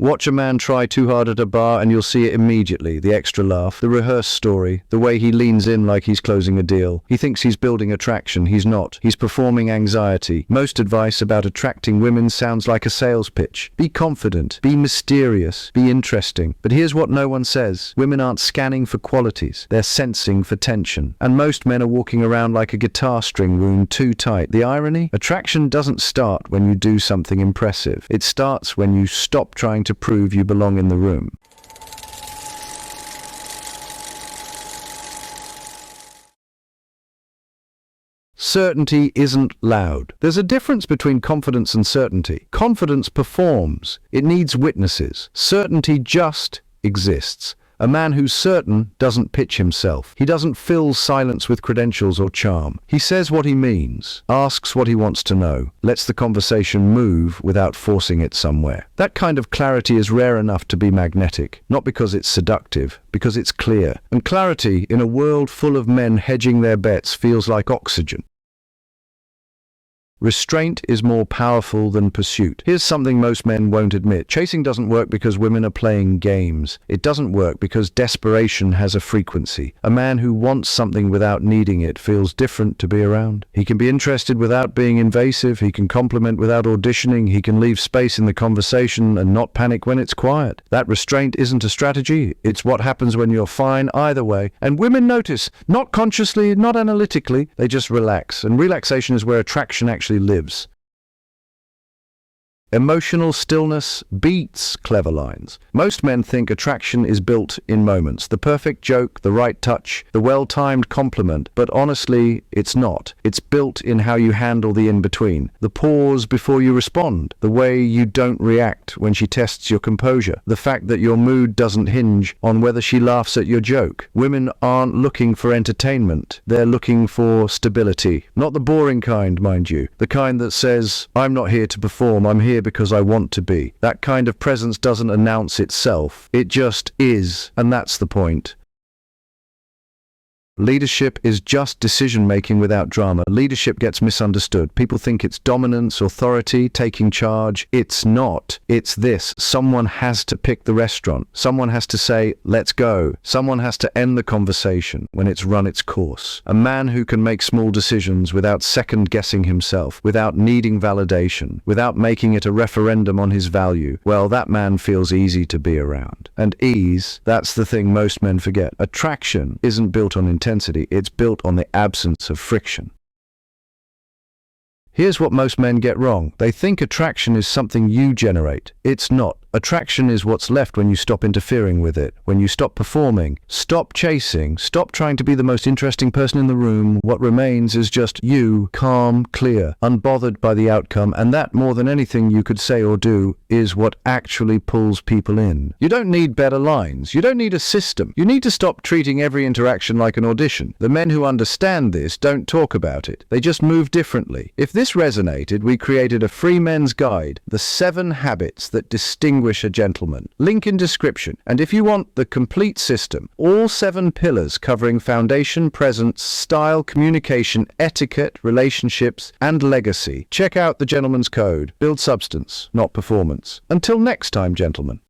Watch a man try too hard at a bar and you'll see it immediately. The extra laugh, the rehearsed story, the way he leans in like he's closing a deal. He thinks he's building attraction. He's not. He's performing anxiety. Most advice about attracting women sounds like a sales pitch. Be confident, be mysterious, be interesting. But here's what no one says. Women aren't scanning for qualities. They're sensing for tension. And most men are walking around like a guitar string wound too tight. The irony? Attraction doesn't start when you do something impressive. It starts when you stop trying to prove you belong in the room. Certainty isn't loud. There's a difference between confidence and certainty. Confidence performs. It needs witnesses. Certainty just exists. A man who's certain doesn't pitch himself. He doesn't fill silence with credentials or charm. He says what he means, asks what he wants to know, lets the conversation move without forcing it somewhere. That kind of clarity is rare enough to be magnetic, not because it's seductive, because it's clear. And clarity, in a world full of men hedging their bets, feels like oxygen. Restraint is more powerful than pursuit. Here's something most men won't admit. Chasing doesn't work because women are playing games. It doesn't work because desperation has a frequency. A man who wants something without needing it feels different to be around. He can be interested without being invasive. He can compliment without auditioning. He can leave space in the conversation and not panic when it's quiet. That restraint isn't a strategy. It's what happens when you're fine either way. And women notice, not consciously, not analytically. They just relax. And relaxation is where attraction actually lives. Emotional stillness beats clever lines. Most men think attraction is built in moments. The perfect joke, the right touch, the well-timed compliment. But honestly, it's not. It's built in how you handle the in-between. The pause before you respond. The way you don't react when she tests your composure. The fact that your mood doesn't hinge on whether she laughs at your joke. Women aren't looking for entertainment. They're looking for stability. Not the boring kind, mind you. The kind that says, I'm not here to perform, I'm here because I want to be. That kind of presence doesn't announce itself. It just is, and that's the point. Leadership is just decision-making without drama. Leadership gets misunderstood. People think it's dominance, authority, taking charge. It's not. It's this. Someone has to pick the restaurant. Someone has to say, let's go. Someone has to end the conversation when it's run its course. A man who can make small decisions without second-guessing himself, without needing validation, without making it a referendum on his value, well, that man feels easy to be around. And ease, that's the thing most men forget. Attraction isn't built on intensity. It's built on the absence of friction. Here's what most men get wrong. They think attraction is something you generate. It's not. Attraction is what's left when you stop interfering with it, when you stop performing, stop chasing, stop trying to be the most interesting person in the room. What remains is just you, calm, clear, unbothered by the outcome, and that, more than anything you could say or do, is what actually pulls people in. You don't need better lines. You don't need a system. You need to stop treating every interaction like an audition. The men who understand this don't talk about it. They just move differently. If this resonated, we created a free men's guide, The 7 Habits That Distinguish a Gentleman. Link in description. And if you want the complete system, all 7 pillars covering foundation, presence, style, communication, etiquette, relationships, and legacy, check out the Gentleman's Code. Build substance, not performance. Until next time, gentlemen.